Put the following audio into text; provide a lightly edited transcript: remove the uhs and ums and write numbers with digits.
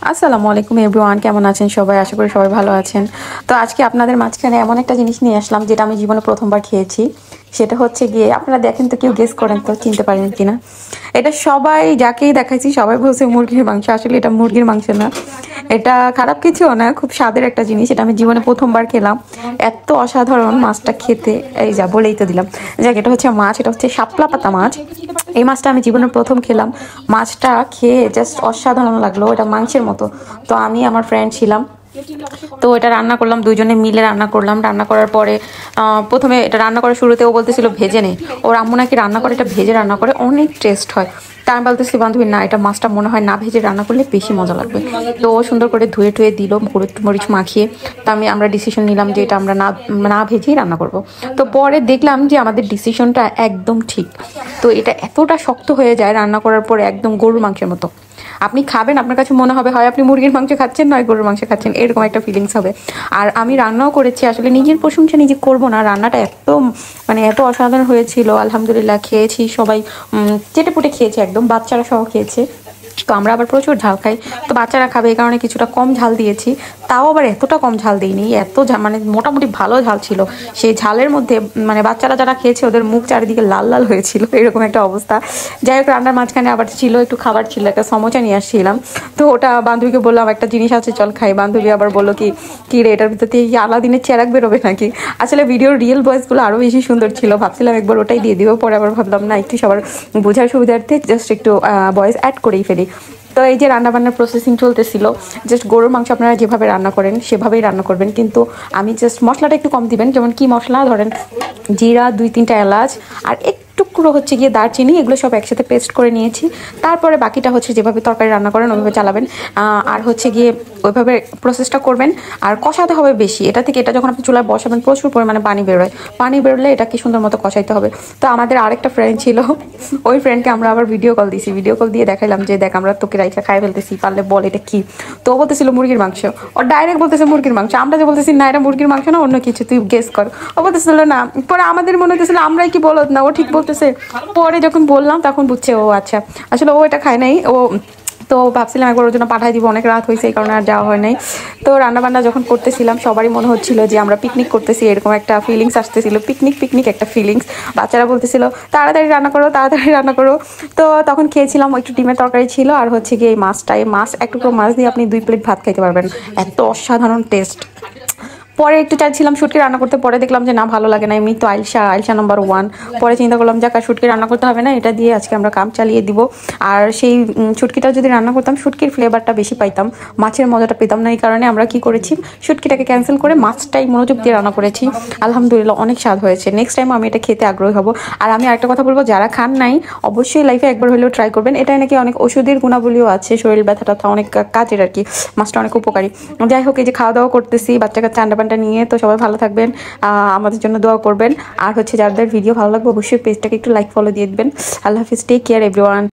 আসসালামু আলাইকুম এভরিওয়ান, কেমন আছেন সবাই? আশা করি সবাই ভালো আছেন। তো আজকে আপনাদের মাঝখানে এমন একটা জিনিস নিয়ে আসলাম যেটা আমি জীবনে প্রথমবার খেয়েছি। সেটা হচ্ছে গিয়ে, আপনারা দেখেন তো, কেউ গেস করেন তো চিনতে পারেন কিনা। এটা সবাই যাকেই দেখাইছি সবাই বলছে মুরগির মাংস। আসলে এটা মুরগির মাংস না, এটা খারাপ কিছুও না, খুব স্বাদের একটা জিনিস। এটা আমি জীবনে প্রথমবার খেলাম, এত অসাধারণ মাছটা খেতে। এই যা বলেই তো দিলাম। যাক, এটা হচ্ছে মাছ, এটা হচ্ছে শাপলা পাতা মাছ। এই মাছটা আমি জীবনে প্রথম খেলাম। মাছটা খেয়ে জাস্ট অসাধারণ লাগলো, এটা মাংসের মতো। তো আমি আমার ফ্রেন্ড ছিলাম, তো এটা রান্না করলাম, দুজনে মিলে রান্না করলাম। রান্না করার পরে প্রথমে এটা রান্না করার শুরুতে ও বলতেছিল ভেজে নেই, ওর আম্মু নাকি রান্না করে এটা ভেজে রান্না করে অনেক টেস্ট হয়। তা আমি বলতেছি বান্ধবী, না, এটা মাছটা মনে হয় না ভেজে রান্না করলে বেশি মজা লাগবে। তো ও সুন্দর করে ধুয়ে টুয়ে দিল, হলুদ মরিচ মাখিয়ে। তো আমরা ডিসিশন নিলাম যে এটা আমরা না না ভেজেই রান্না করব। তো পরে দেখলাম যে আমাদের ডিসিশনটা একদম ঠিক। তো এটা এতটা শক্ত হয়ে যায় রান্না করার পরে, একদম গরুর মাংসের মতো। আপনি খাবেন, আপনার কাছে মনে হবে হয় আপনি মুরগির মাংস খাচ্ছেন, নয় গরুর মাংস খাচ্ছেন, এরকম একটা ফিলিংস হবে। আর আমি রান্নাও করেছি, আসলে নিজের প্রশংসা নিজে করবো না, রান্নাটা এত এত অসাধারণ হয়েছিল। আলহামদুলিল্লাহ, খেয়েছি সবাই, চেটে পুটে খেয়েছে, একদম বাচ্চারা সহ খেয়েছে। তো আমরা আবার প্রচুর ঝাল খাই, তো বাচ্চারা খাবে এই কারণে কিছুটা কম ঝাল দিয়েছি। তাও আবার এতটা কম ঝাল দিইনি, এত মোটামুটি ভালো ঝাল ছিল। সেই ঝালের মধ্যে বাচ্চারা যারা খেয়েছে ওদের মুখ চারিদিকে লাল লাল হয়েছিল, এরকম একটা অবস্থা। যাই হোক, রান্নার মাঝখানে আবার ছিল একটু খাবার, ছিল একটা সমোচা নিয়ে আসছিলাম। তো ওটা বান্ধবীকে বললাম একটা জিনিস আছে চল খাই। বান্ধবী আবার বললো কি রে, এটার ভিতর থেকে আলাদিনের চেরাক বেরোবে নাকি। আসলে ভিডিওর রিয়েল ভয়েসগুলো আরও বেশি সুন্দর ছিল, ভাবছিলাম একবার ওটাই দিয়ে দিব। পরে আবার ভাবলাম না, একটু সবার বোঝার সুবিধার্থে জাস্ট একটু ভয়েস অ্যাড করেই ফেলি। তো এই যে রান্নাবান্নার প্রসেসিং চলতেছিল, জাস্ট গরুর মাংস আপনারা যেভাবে রান্না করেন সেভাবেই রান্না করবেন, কিন্তু আমি জাস্ট মশলাটা একটু কম দিবেন। যেমন কি মশলা ধরেন, জিরা, 2-3টা এলাচ, আর টুকরো হচ্ছে গিয়ে দারচিনি, এগুলো সব একসাথে পেস্ট করে নিয়েছি। তারপরে বাকিটা হচ্ছে যেভাবে তরকারি রান্না করেন ওইভাবে চালাবেন, আর হচ্ছে গিয়ে ওইভাবে প্রসেসটা করবেন। আর কষাতে হবে বেশি, এটা থেকে এটা যখন আপনি চুলায় বসাবেন প্রচুর পরিমাণে পানি বেরোয়, পানি বেরোলে এটাকে সুন্দর মতো কষাইতে হবে। তো আমাদের আরেকটা ফ্রেন্ড ছিল, ওই ফ্রেন্ডকে আমরা আবার ভিডিও কল দিয়েছি, ভিডিও কল দিয়ে দেখাইলাম যে দেখ আমরা তোকে রাইখা খাই ফেলতেছি, পারলে বল এটা কি। তো ও বলতেছিল মুরগির মাংস, ও ডাইরেক্ট বলতেছে মুরগির মাংস। আমরা যে বলতেছি না এটা মুরগির মাংস না, অন্য কিছু, তুই গেস কর। ও বলতেছিল না, পরে আমাদের মনে হতেছিল আমরাই কি বলত না, ও ঠিক বলতেছে। পরে যখন বললাম তখন বুঝছে ও আচ্ছা, আসলে ও এটা খায় নাই। তো ভাবছিলাম একবার ওর জন্য পাঠাই দিব, অনেক রাত হয়েছে এই কারণে আর যাওয়া হয় নাই। তো রান্নাবান্না যখন করতেছিলাম সবারই মনে হচ্ছিল যে আমরা পিকনিক করতেছি, এরকম একটা ফিলিংস আসতেছিল, পিকনিক পিকনিক একটা ফিলিংস। বাচ্চারা বলতেছিল তাড়াতাড়ি রান্না করো, তাড়াতাড়ি রান্না করো। তো তখন খেয়েছিলাম, একটু ডিমের তরকারি ছিল, আর হচ্ছে গিয়ে এই মাছটা, এই মাছ একটু মাছ দিয়ে আপনি 2 প্লেট ভাত খাইতে পারবেন, এত অসাধারণ টেস্ট। পরে একটু চাইছিলাম শুটকি রান্না করতে, পরে দেখলাম যে না, ভালো লাগে না, এমনি তো আইলসা নাম্বার 1। পরে চিন্তা করলাম যাক, আর শুটকি রান্না করতে হবে না, এটা দিয়ে আজকে আমরা কাম চালিয়ে দিব। আর সেই শুটকিটা যদি রান্না করতাম, শুটকির ফ্লেভারটা বেশি পাইতাম, মাছের মজাটা পেতাম না। এই কারণে আমরা কি করেছি, শুটকিটাকে ক্যান্সেল করে মাছটাই মনোযোগ দিয়ে রান্না করেছি। আলহামদুলিল্লাহ, অনেক স্বাদ হয়েছে। নেক্সট টাইম আমি এটা খেতে আগ্রহী হব। আর আমি আরেকটা কথা বলবো, যারা খান নাই অবশ্যই লাইফে একবার হলেও ট্রাই করবেন। এটা নাকি অনেক ওষুধের গুণাবলীও আছে, শরীর ব্যথাটা অনেক কাজের আর কি, মাছটা অনেক উপকারী। যাই হোক, এই যে খাওয়া দাওয়া করতেছি বাচ্চা কাচ্চা আন্ডা নিয়ে, তো সবাই ভালো থাকবেন, আমাদের জন্য দোয়া করবেন। আর হচ্ছে যাদের ভিডিও ভালো লাগবে অবশ্যই পেজটাকে একটু লাইক ফলো দিয়ে দিবেন। আল্লাহ হাফিজ, টেক কেয়ার এভরিওয়ান।